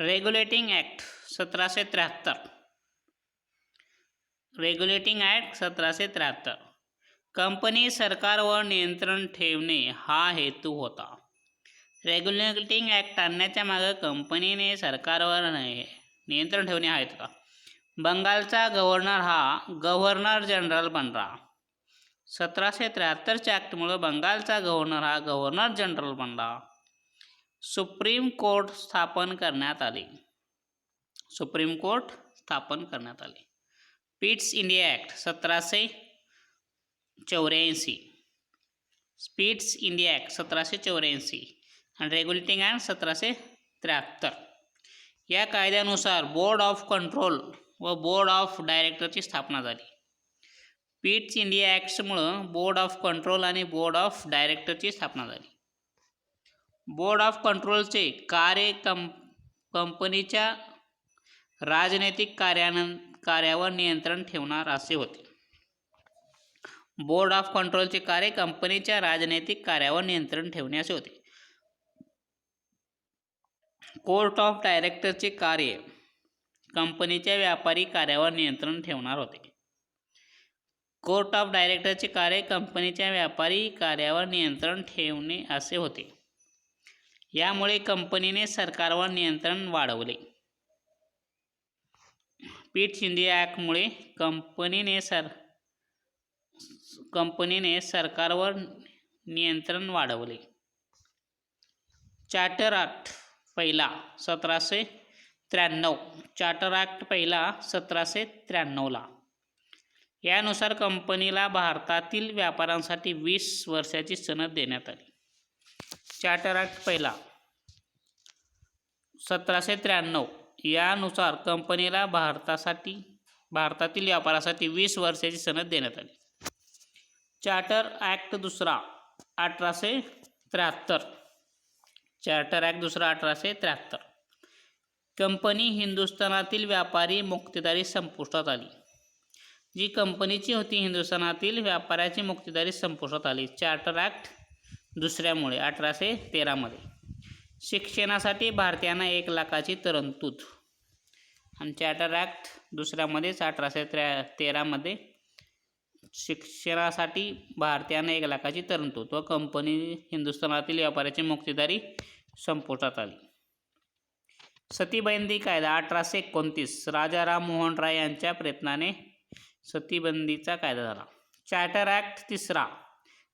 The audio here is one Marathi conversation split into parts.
Regulating act 1773. Regulating act 1773. Company सरकारवर नियंत्रण ठेवणे हा हेतू होता. रेग्युलेटिंग ॲक्ट आणण्याच्या मागे कंपनीने सरकारवर नियंत्रण ठेवणे हा हेतू होता. बंगालचा गव्हर्नर हा गव्हर्नर जनरल बनला. 1773च्या ॲक्टमुळे बंगालचा गव्हर्नर हा गव्हर्नर जनरल बनला. सुप्रीम कोर्ट स्थापन करण्यात आले. सुप्रीम कोर्ट स्थापन करण्यात आले. Pitt's India act 1784. Pitt's India act 1784 आणि रेग्युलेटिंग ॲक्ट 1773. या कायद्यानुसार बोर्ड ऑफ कंट्रोल व बोर्ड ऑफ डायरेक्टरची स्थापना झाली. पिट्स इंडिया ॲक्ट्समुळं बोर्ड ऑफ कंट्रोल आणि बोर्ड ऑफ डायरेक्टरची स्थापना झाली. बोर्ड ऑफ कंट्रोलचे कार्य कंपनीच्या राजनैतिक कार्यावर नियंत्रण ठेवणार असे होते. बोर्ड ऑफ कंट्रोलचे कार्य कंपनीच्या राजनैतिक कार्यावर नियंत्रण ठेवणे असे होते. कोर्ट ऑफ डायरेक्टरचे कार्य कंपनीच्या व्यापारी कार्यावर नियंत्रण ठेवणार होते. कोर्ट ऑफ डायरेक्टरचे कार्य कंपनीच्या व्यापारी कार्यावर नियंत्रण ठेवणे असे होते. यामुळे कंपनीने सरकारवर नियंत्रण वाढवले. पिट्स इंडिया ॲक्टमुळे कंपनीने सरकारवर नियंत्रण वाढवले. चार्टर ॲक्ट पहिला 1793. चार्टर ॲक्ट पहिला 1793. यानुसार कंपनीला भारतातील व्यापाऱ्यांसाठी 20 वर्षाची सनद देण्यात आली. चार्टर ॲक्ट पहिला 1793 यानुसार कंपनीला भारतातील व्यापारासाठी 20 वर्षाची सनद देण्यात आली. चार्टर ॲक्ट दुसरा 1873. चार्टर ॲक्ट दुसरा 1873. कंपनी हिंदुस्थानातील व्यापारी मुक्तेदारी संपुष्टात आली. जी कंपनीची होती हिंदुस्थानातील व्यापाऱ्याची मुक्तेदारी संपुष्टात आली. चार्टर ॲक्ट दुसऱ्यामुळे 1813 शिक्षणासाठी भारतीयांना 1 लाखाची तरतूद. आणि चार्टर ॲक्ट दुसऱ्यामध्येच 1813 शिक्षणासाठी भारतीयांना 1 लाखाची तरतूद व कंपनी हिंदुस्थानातील व्यापाऱ्याची मुक्तेदारी संपुष्टात आली. सतीबंदी कायदा 1829. राजा राममोहन राय यांच्या प्रयत्नाने सतीबंदीचा कायदा झाला. चार्टर ॲक्ट तिसरा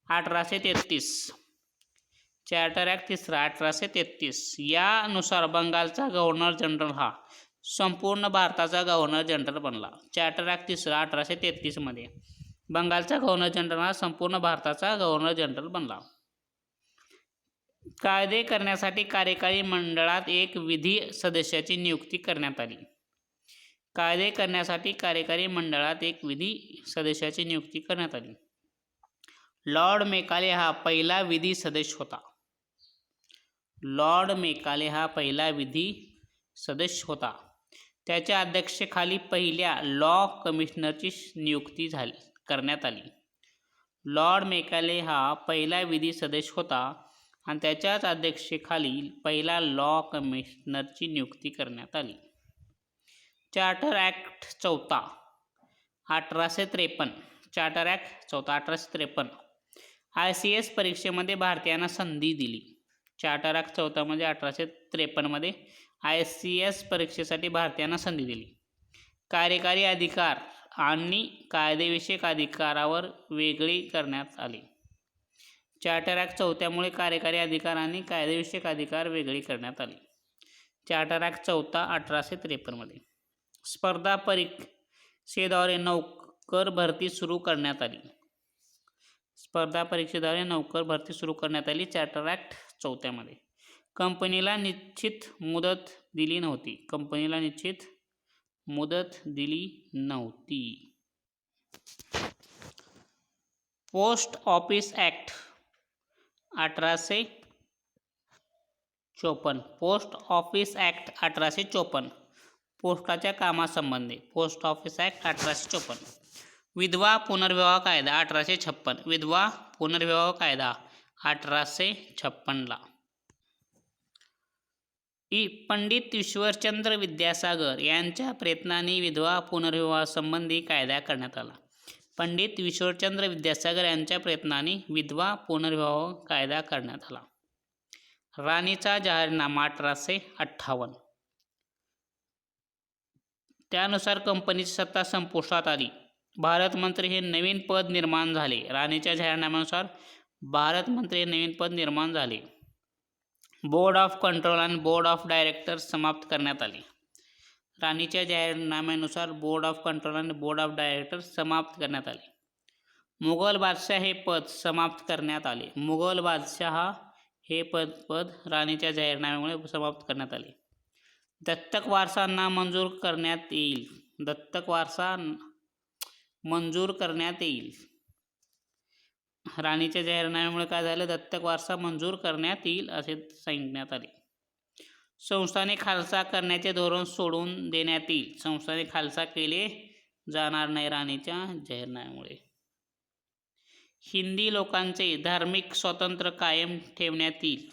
1833. चार्टर ॲक्ट तिसरा 1833 यानुसार बंगालचा गव्हर्नर जनरल हा संपूर्ण भारताचा गव्हर्नर जनरल बनला. चार्टर ॲक्ट तिसरा 1833 बंगालचा गव्हर्नर जनरल हा संपूर्ण भारताचा गव्हर्नर जनरल बनला. कायदे करण्यासाठी कार्यकारी मंडळात 1 विधी सदस्याची नियुक्ती करण्यात आली. कायदे करण्यासाठी कार्यकारी मंडळात 1 विधी सदस्याची नियुक्ती करण्यात आली. लॉर्ड मेकाले हा पहिला विधी सदस्य होता. लॉर्ड मेकाले हा पहिला विधी सदस्य होता. त्याच्या अध्यक्षतेखाली पहिल्या लॉ कमिशनरची नियुक्ती करण्यात आली. लॉर्ड मेकाले हा पहिला विधी सदस्य होता आणि त्याच्याच अध्यक्षतेखाली पहिला लॉ कमिशनरची नियुक्ती करण्यात आली. चार्टर ॲक्ट चौथा 1853. चार्टर ॲक्ट चौथा 1853 ICS परीक्षेमध्ये भारतीयांना संधी दिली. चार्टर ॲक्ट चौथामध्ये 1853 ICS परीक्षेसाठी भारतीयांना संधी दिली. कार्यकारी अधिकार आणि कायदेविषयक अधिकारावर वेगळे करण्यात आले. चार्टर ॲक्ट चौथ्यामुळे कार्यकारी अधिकार आणि कायदेविषयक अधिकार वेगळे करण्यात आले. चार्टर ॲक्ट चौथा 1853 स्पर्धा परीक्षेद्वारे नोकर भरती सुरू करण्यात आली. स्पर्धा परीक्षेद्वारे नोकर भरती सुरू करण्यात आली. चार्टर ॲक्ट चौथ्यामध्ये कंपनीला निश्चित मुदत दिली नव्हती. कंपनीला निश्चित मुदत दिली नव्हती. Post office act 1854. Post office act 1854 पोस्टाच्या कामासंबंधी. Post office act 1854. विधवा पुनर्विवाह कायदा 1856. विधवा पुनर्विवाह कायदा 1856 पंडित ईश्वरचंद्र विद्यासागर यांच्या प्रयत्नांनी विधवा पुनर्विवाह संबंधी कायदा करण्यात आला. पंडित ईश्वरचंद्र विद्यासागर यांच्या प्रयत्नांनी विधवा पुनर्विवाह कायदा करण्यात आला. राणीचा जाहीरनामा 1858. त्यानुसार कंपनीची सत्ता संपुष्टात आली. भारत मंत्री हे नवीन पद निर्माण झाले. राणीच्या जाहीरनाम्यानुसार भारत मंत्री हे नवीन पद निर्माण झाले. बोर्ड ऑफ कंट्रोल आणि बोर्ड ऑफ डायरेक्टर्स समाप्त करण्यात आले. राणीच्या जाहीरनाम्यानुसार बोर्ड ऑफ कंट्रोल आणि बोर्ड ऑफ डायरेक्टर्स समाप्त करण्यात आले. मुघल बादशाह हे पद समाप्त करण्यात आले. मुघल बादशाह हे पद राणीच्या जाहीरनाम्यामुळे समाप्त करण्यात आले. दत्तक वारसा नामंजूर करण्यात येईल. दत्तक वारसा मंजूर करण्यात येईल. राणीच्या जाहीरनाम्यामुळे काय झालं? दत्तक वारसा मंजूर करण्यात येईल असे सांगण्यात आले. संस्थाने खालसा करण्याचे धोरण सोडून देण्यात येईल. संस्थाने खालसा केले जाणार नाही राणीच्या जाहीरनाम्यामुळे. हिंदी लोकांचे धार्मिक स्वातंत्र्य कायम ठेवण्यात येईल.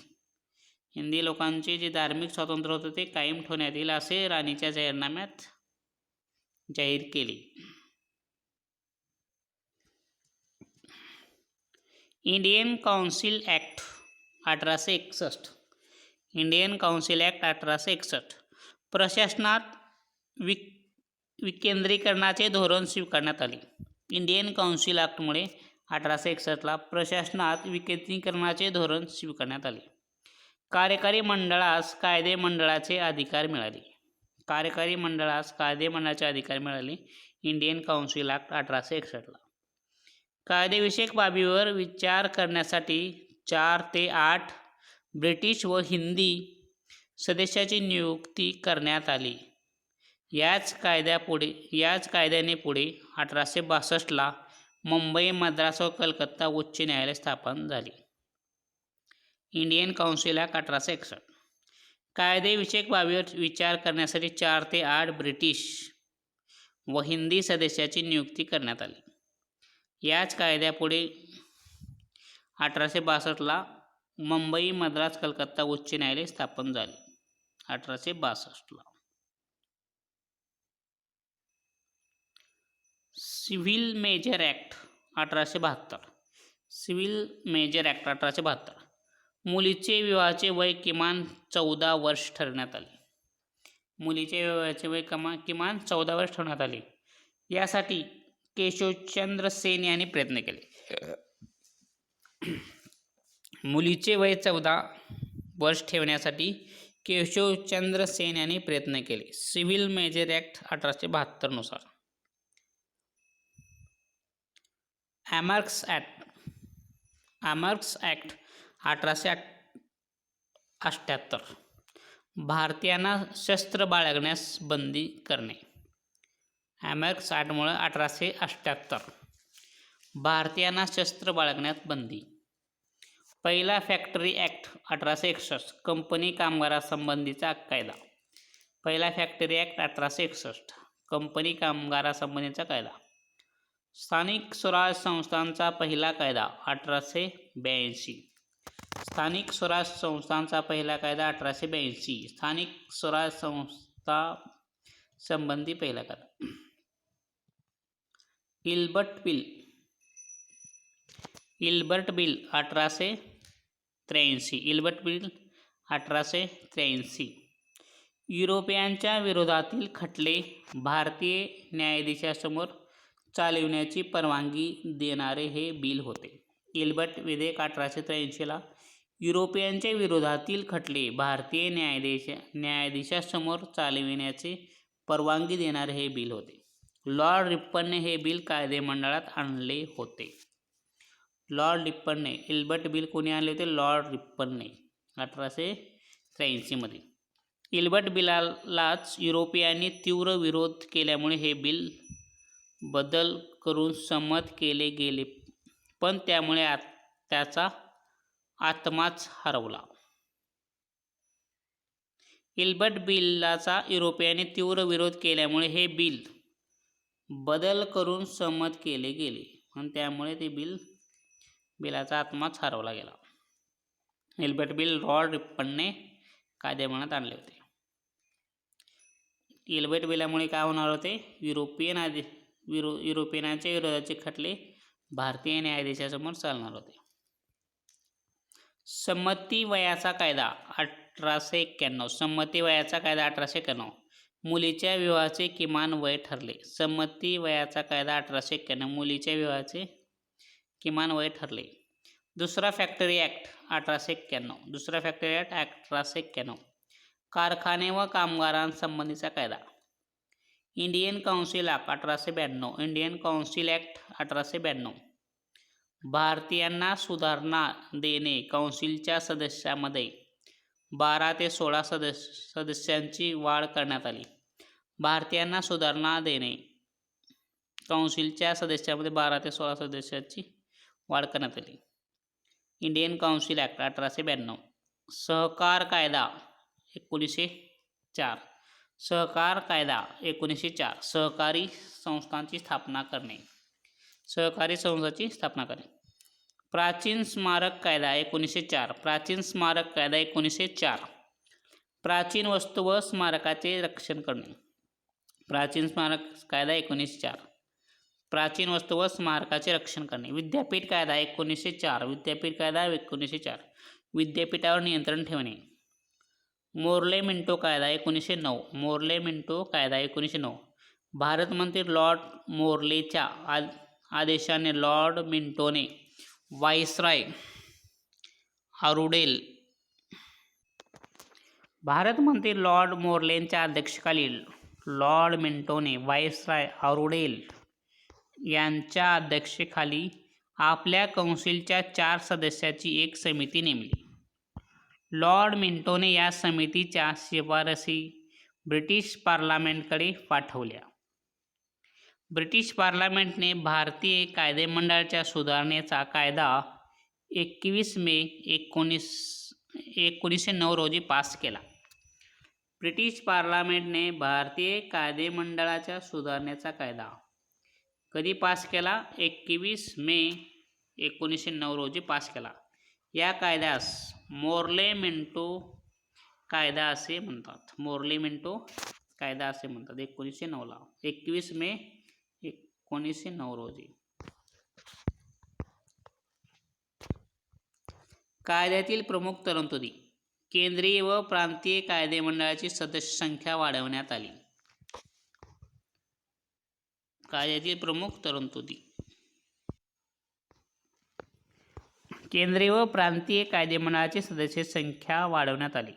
हिंदी लोकांचे जे धार्मिक स्वातंत्र्य होते ते कायम ठेवण्यात येईल असे राणीच्या जाहीरनाम्यात जाहीर केले. Indian council act 1861. Indian council act 1861 प्रशासनात विकेंद्रीकरणाचे धोरण स्वीकारण्यात आले. इंडियन काउन्सिल ॲक्टमुळे 1861ला प्रशासनात विकेंद्रीकरणाचे धोरण स्वीकारण्यात आले. कार्यकारी मंडळास कायदे मंडळाचे अधिकार मिळाले. कार्यकारी मंडळास कायदे मंडळाचे अधिकार मिळाले इंडियन काउन्सिल ॲक्ट 1861ला. कायदेविषयक बाबीवर विचार करण्यासाठी 4 ते 8 ब्रिटिश व हिंदी सदस्याची नियुक्ती करण्यात आली. याच कायद्याने पुढे 1862ला मुंबई, मद्रास व कलकत्ता उच्च न्यायालय स्थापन झाले. Indian council act 1861. कायदेविषयक बाबीवर विचार करण्यासाठी 4 ते 8 ब्रिटिश व हिंदी सदस्याची नियुक्ती करण्यात आली. याच कायद्यापुढे 1862ला मुंबई, मद्रास, कलकत्ता उच्च न्यायालय स्थापन झाले. 1862ला. सिव्हिल मेजर ॲक्ट 1872. सिव्हिल मेजर ॲक्ट 1872. मुलीचे विवाहाचे वय किमान 14 वर्ष ठरवण्यात आले. मुलीचे विवाहाचे वय किमान 14 वर्ष ठरवण्यात आले. यासाठी केशवचंद्र सेन यांनी प्रयत्न केले. मुलीचे वय 14 वर्ष ठेवण्यासाठी केशवचंद्र सेन यांनी प्रयत्न केले. सिव्हिल मेजर ॲक्ट 1872 नुसार. ॲमर्क्स ॲक्ट 1878. भारतीयांना शस्त्र बाळगण्यास बंदी करणे. ॲमर्क्स ॲक्टमुळे 1878 भारतीयांना शस्त्र बाळगण्यात बंदी. पहिला फॅक्टरी ॲक्ट 1861 कंपनी कामगारासंबंधीचा कायदा. पहिला फॅक्टरी ॲक्ट 1861 कंपनी कामगारासंबंधीचा कायदा. स्थानिक स्वराज संस्थांचा पहिला कायदा 1882. स्थानिक स्वराज संस्थांचा पहिला कायदा 1882. स्थानिक स्वराज संस्था संबंधी पहिला कायदा. Ilbert bill 1883. Ilbert bill 1883. युरोपियनच्या विरोधातील खटले भारतीय न्यायाधीशासमोर चालविण्याची परवानगी देणारे हे बिल होते. इल्बर्ट विधेयक 1883ला युरोपियनच्या विरोधातील खटले भारतीय न्यायाधीशासमोर चालविण्याची परवानगी देणारे हे बिल होते. लॉर्ड रिपनने हे बिल कायदेमंडळात आणले होते. लॉर्ड रिपनने इल्बर्ट बिल कोणी आणले होते? लॉर्ड रिपनने 1883 इल्बर्ट बिलालाच युरोपियांनी तीव्र विरोध केल्यामुळे हे बिल बदल करून संमत केले गेले, पण त्यामुळे त्याचा आत्माच हरवला. इल्बर्ट बिलाचा युरोपियांनी तीव्र विरोध केल्यामुळे हे बिल बदल करून संमत केले गेले, पण त्यामुळे ते बिलाचा आत्माच हरवला गेला. इल्बर्ट बिल लॉर्ड रिपनने कायद्यामंडळात आणले होते. एल्बर्ट बिलामुळे काय होणार होते? युरोपियनांच्या विरोधाचे खटले भारतीय न्यायाधीशासमोर चालणार होते. संमती वयाचा कायदा 1891. संमती वयाचा कायदा 1891. मुलीच्या विवाहाचे किमान वय ठरले. संमती वयाचा कायदा 1891. मुलीच्या विवाहाचे किमान वय ठरले. दुसरा फॅक्टरी ॲक्ट 1891. दुसरा फॅक्टरी ॲक्ट 1891. कारखाने व कामगारांसंबंधीचा कायदा. Indian council act 1892. Indian council act 1892. भारतीयांना सुधारणा देणे. काउन्सिलच्या सदस्यामध्ये 12 ते 16 सदस्यांची वाढ करण्यात आली. भारतीयांना सुधारणा देणे. काउन्सिलच्या सदस्यामध्ये 12 ते 16 सदस्यांची वाढ करण्यात आली. Indian council act 1892. सहकार कायदा 1904. सहकार कायदा 1904. सहकारी संस्थांची स्थापना करणे. सहकारी संस्थांची स्थापना करणे. प्राचीन स्मारक कायदा 1904. प्राचीन स्मारक कायदा 1904. प्राचीन वस्तू व स्मारकाचे रक्षण करणे. प्राचीन स्मारक कायदा 1904. प्राचीन वस्तू व स्मारकाचे रक्षण करणे. विद्यापीठ कायदा 1904. विद्यापीठ कायदा 1904. विद्यापीठावर नियंत्रण ठेवणे. मोर्ले मिंटो कायदा 1909. मोर्ले मिंटो कायदा 1909. भारतमंत्री लॉर्ड मोर्लेच्या आदेशाने लॉर्ड मिंटोने व्हाईसरॉय आरुडेल. भारतमंत्री लॉर्ड मोर्लेच्या अध्यक्षतेखाली लॉर्ड मिंटोने व्हाईसरॉय आरुडेल यांच्या अध्यक्षतेखाली आपल्या काउन्सिलच्या 4 सदस्याची एक समिती नेमली. लॉर्ड मिंटोने या समितीच्या शिफारसी ब्रिटिश पार्लमेंटकडे पाठवल्या. ब्रिटिश पार्लमेंटने भारतीय कायदेमंडळाच्या सुधारणेचा कायदा 21 मे 1909 रोजी पास केला. ब्रिटिश पार्लमेंटने भारतीय कायदेमंडळाच्या सुधारणेचा कायदा कधी पास केला? 21 मे 1909 रोजी पास केला. या कायद्यास मोर्ले मिंटो कायदा असे म्हणतात. मोर्ले मिंटो कायदा असे म्हणतात. 1909ला 21 मे 1909 रोजी. कायद्यातील प्रमुख तरतुदी. केंद्रीय व प्रांतीय कायदेमंडळाची सदस्य संख्या वाढवण्यात आली. कायद्यातील प्रमुख तरतुदी. केंद्रीय व प्रांतीय कायदेमंडळाची सदस्य संख्या वाढवण्यात आली.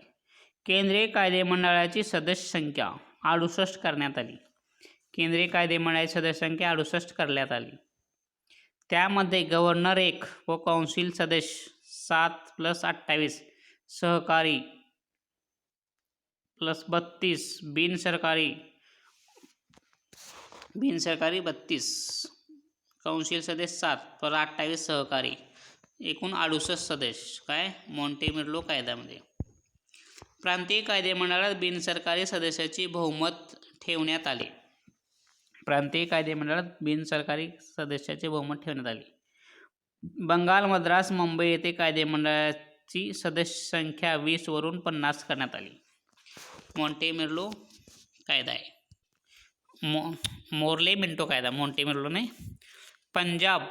केंद्रीय कायदेमंडळाची सदस्य संख्या 68 करण्यात आली. केंद्रीय कायदेमंडळाची सदस्य संख्या 68 करण्यात आली. त्यामध्ये गव्हर्नर 1 व काउन्सिल सदस्य 7 + 28, सहकारी +32, बिनसरकारी 32, काउन्सिल सदस्य 7 + 28 सहकारी, एकूण 68 सदस्य. काय? मॉन्टेमिर्लो कायद्यामध्ये. प्रांतीय कायदेमंडळात बिनसरकारी सदस्याची बहुमत ठेवण्यात आले. प्रांतीय कायदेमंडळात बिनसरकारी सदस्याचे बहुमत ठेवण्यात आले. बंगाल, मद्रास, मुंबई येथे कायदेमंडळाची सदस्य संख्या 20 वरून 50 करण्यात आली. मॉन्टेमिर्लो कायदा आहे. मोर्ले मिंटो कायदा मॉन्टेमिर्लोने. पंजाब,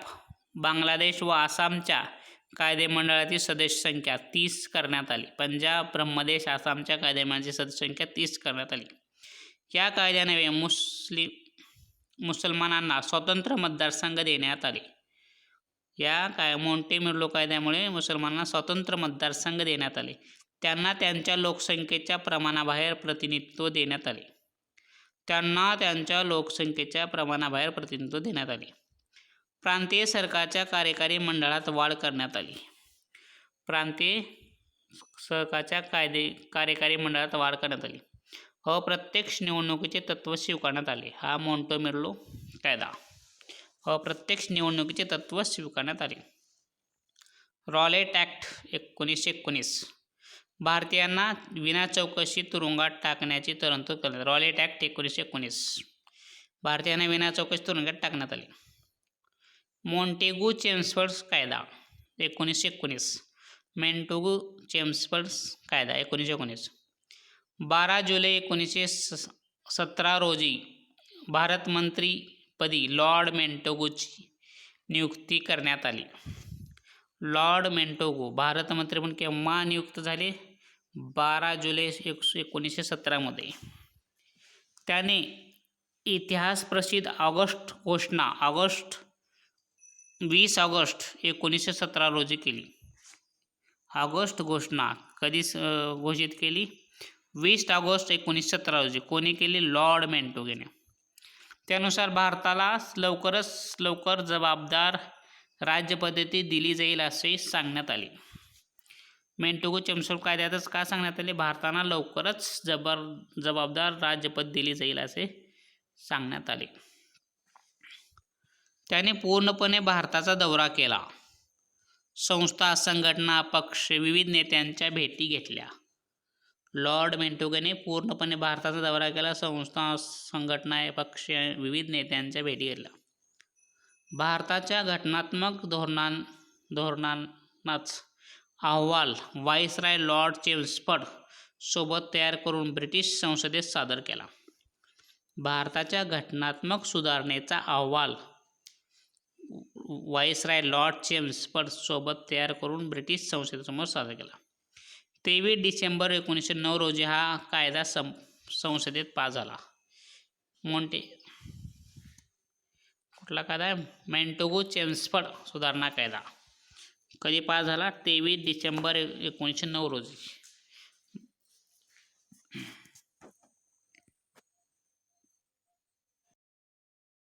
बांगलादेश व आसामच्या कायदेमंडळाची सदस्य संख्या 30 करण्यात आली. पंजाब, ब्रह्मदेश, आसामच्या कायदेमंडळाची सदस्य संख्या 30 करण्यात आली. या कायद्याने मुसलमानांना स्वतंत्र मतदारसंघ देण्यात आले. या मॉन्टेमिर्लो कायद्यामुळे मुसलमानांना स्वतंत्र मतदारसंघ देण्यात आले. त्यांना त्यांच्या लोकसंख्येच्या प्रमाणाबाहेर प्रतिनिधित्व देण्यात आले. प्रांतीय सरकारच्या कार्यकारी मंडळात वाढ करण्यात आली. प्रांतीय सरकारच्या कार्यकारी मंडळात वाढ करण्यात आली. अप्रत्यक्ष निवडणुकीचे तत्त्व स्वीकारण्यात आले. हा मॉन्टेमिर्लो कायदा. अप्रत्यक्ष निवडणुकीचे तत्त्व स्वीकारण्यात आले. Rowlatt act 1919. भारतीयांना विना चौकशी तुरुंगात टाकण्याची तरतूद करण्यात. Rowlatt act 1919. भारतीयांना विना चौकशी तुरुंगात टाकण्यात आले. मॉन्टेगू चेम्सफर्ड कायदा 1919. मॉन्टेगू चेम्सफर्ड कायदा 1919. 12 जुलै 1917 रोजी भारतमंत्रीपदी लॉर्ड मेंटोगूची नियुक्ती करण्यात आली. लॉर्ड मेंटोगू भारतमंत्री म्हणून केव्हा नियुक्त झाले? 12 जुलै 1917 मध्ये. त्याने इतिहास प्रसिद्ध ऑगस्ट 20 ऑगस्ट 1917 रोजी केली. ऑगस्ट घोषणा कधी घोषित केली? 20 ऑगस्ट 1917 रोजी. कोणी केली? लॉर्ड मेंटोगूने. त्यानुसार भारताला लवकरच लवकर जबाबदार राज्यपद्धती दिली जाईल असे सांगण्यात आले. मेंटोगू चेम्स्फोर्ड कायद्यातच का सांगण्यात आले? भारताला लवकरच जबाबदार राज्यपद दिली जाईल असे सांगण्यात आले. त्याने पूर्णपणे भारताचा दौरा केला. संस्था, संघटना, पक्ष, विविध नेत्यांच्या भेटी घेतल्या. लॉर्ड मेंटोगूने पूर्णपणे भारताचा दौरा केला. संस्था, संघटना, पक्ष, विविध नेत्यांच्या भेटी घेतल्या. भारताच्या घटनात्मक धोरणांनाच अहवाल व्हाईसरॉय लॉर्ड चेम्स्फोर्ड सोबत तयार करून ब्रिटिश संसदेत सादर केला. भारताच्या घटनात्मक सुधारणेचा अहवाल व्हाईसरॉय लॉर्ड चेम्स्फोर्ड सोबत तयार करून ब्रिटिश संसदेसमोर सादर केला. 23 डिसेंबर 1909 रोजी हा कायदा संसदेत पास झाला. कुठला कायदा? मेंटोगू चेम्स्फोर्ड सुधारणा कायदा. कधी पास झाला? 23 डिसेंबर 1909 रोजी.